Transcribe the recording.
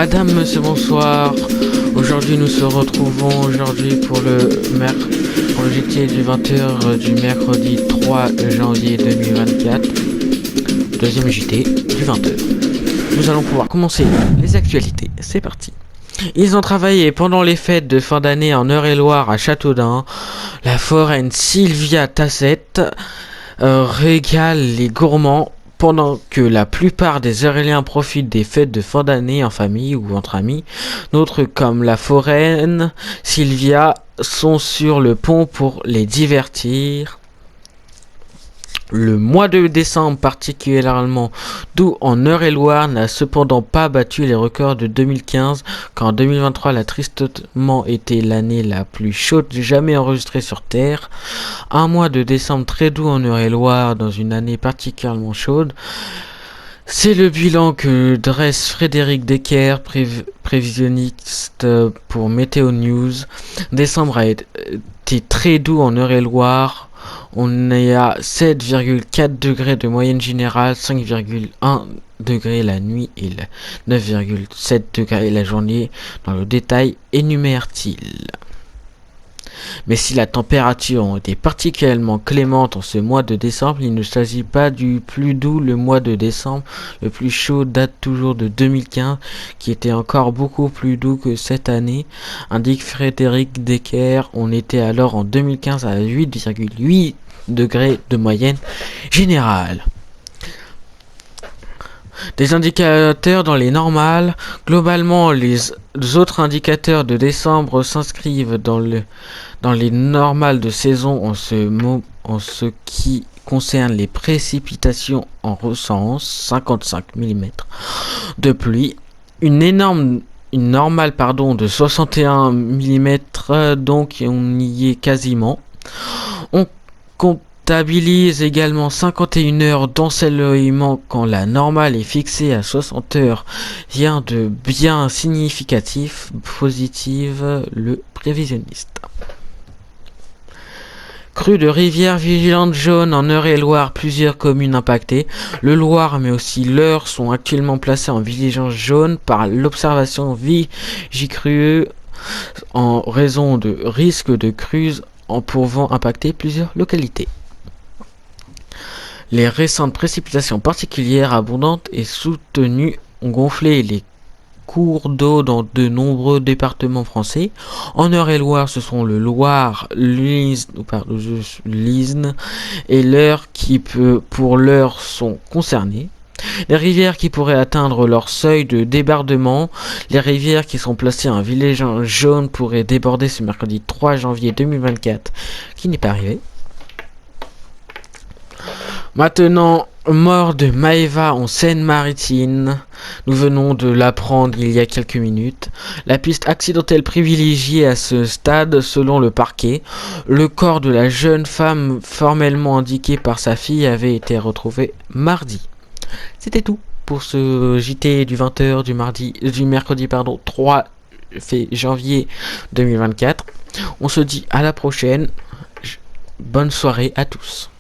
Madame, monsieur, bonsoir. Aujourd'hui, nous se retrouvons pour le JT du 20h du mercredi 3 janvier 2024. Deuxième JT du 20h. Nous allons pouvoir commencer les actualités. C'est parti. Ils ont travaillé pendant les fêtes de fin d'année en Eure-et-Loire à Châteaudun. La foraine Sylvia Tassette régale les gourmands pendant que la plupart des Euréliens profitent des fêtes de fin d'année en famille ou entre amis. D'autres, comme la foraine Sylvia, sont sur le pont pour les divertir. Le mois de décembre, particulièrement doux en Eure-et-Loire, n'a cependant pas battu les records de 2015, quand en 2023 l'a tristement été l'année la plus chaude jamais enregistrée sur Terre. Un mois de décembre très doux en Eure-et-Loire dans une année particulièrement chaude. C'est le bilan que dresse Frédéric Decker, prévisionniste pour Météo News. Décembre a été très doux en Eure-et-Loire. On est à 7,4 degrés de moyenne générale, 5,1 degrés la nuit et 9,7 degrés la journée. Dans le détail, énumère-t-il. Mais si la température a été particulièrement clémente en ce mois de décembre, il ne s'agit pas du plus doux. Le mois de décembre le plus chaud date toujours de 2015, qui était encore beaucoup plus doux que cette année, indique Frédéric Decker. On était alors en 2015 à 8,8 degrés de moyenne générale. Des indicateurs dans les normales. Globalement, les autres indicateurs de décembre s'inscrivent dans les normales de saison en ce qui concerne les précipitations en recense, 55 mm de pluie, une normale de 61 mm, donc on y est quasiment. On comptabilise également 51 heures d'ensoleillement quand la normale est fixée à 60 heures. Rien de bien significatif, positive le prévisionniste. Crue de rivière vigilante jaune en Eure-et-Loire, plusieurs communes impactées. Le Loir mais aussi l'Eure sont actuellement placés en vigilance jaune par l'observation Vigicrueux en raison de risques de crues pouvant impacter plusieurs localités. Les récentes précipitations particulières, abondantes et soutenues ont gonflé les cours d'eau dans de nombreux départements français. En Eure-et-Loire, ce sont le Loir, l'Isne et l'Eure qui pour l'heure sont concernés. Les rivières qui pourraient atteindre leur seuil de débordement. Les rivières qui sont placées en vigilance jaune pourraient déborder ce mercredi 3 janvier 2024, qui n'est pas arrivé. Maintenant, mort de Maëva en Seine-Maritime. Nous venons de l'apprendre il y a quelques minutes. La piste accidentelle privilégiée à ce stade, selon le parquet. Le corps de la jeune femme formellement indiqué par sa fille avait été retrouvé mardi. C'était tout pour ce JT du 20h du mercredi 3 janvier 2024. On se dit à la prochaine. Bonne soirée à tous.